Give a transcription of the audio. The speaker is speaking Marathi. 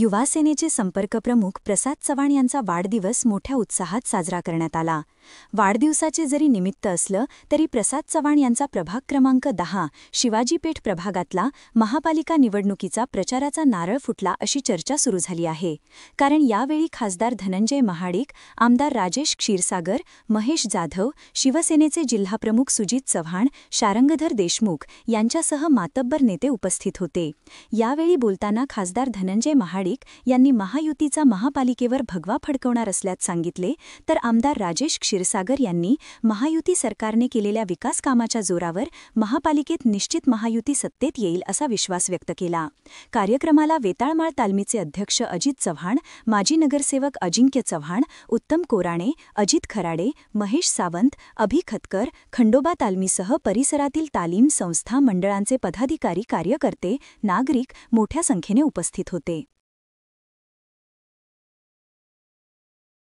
युवा सेनेचे संपर्कप्रमुख प्रसाद चव्हाण यांचा वाढदिवस मोठ्या उत्साहात साजरा करण्यात आला। वाढदिवसाचे जरी निमित्त असलं तरी प्रसाद चव्हाण यांचा प्रभाग क्रमांक 10 शिवाजीपेठ प्रभागातला महापालिका निवडणुकीचा प्रचाराचा नारळ फुटला अशी चर्चा सुरू झाली आहे। कारण यावेळी खासदार धनंजय महाडिक, आमदार राजेश क्षीरसागर, महेश जाधव, शिवसेनेचे जिल्हाप्रमुख सुजित चव्हाण, शारंगधर देशमुख यांच्यासह मातब्बर नेते उपस्थित होते। यावेळी बोलताना खासदार धनंजय महाडिक यांनी महायुतीचा महापालिकेवर भगवा फडकवणार असल्याचे सांगितले, तर आमदार राजेश क्षीरसागर यांनी महायुती सरकारने केलेल्या विकास कामाच्या जोरावर महापालिकेत निश्चित महायुती सत्तेत येईल असा विश्वास व्यक्त केला। कार्यक्रमाला वेताळमाळ तालमीचे अध्यक्ष अजित चव्हाण, माजी नगरसेवक अजिंक्य चव्हाण, उत्तम कोराणे, अजित खराडे, महेश सावंत, अभि खतकर, खंडोबा तालमीसह परिसरातील तालीम संस्था मंडळांचे पदाधिकारी, कार्यकर्ते, नागरिक मोठ्या संख्येने उपस्थित होते।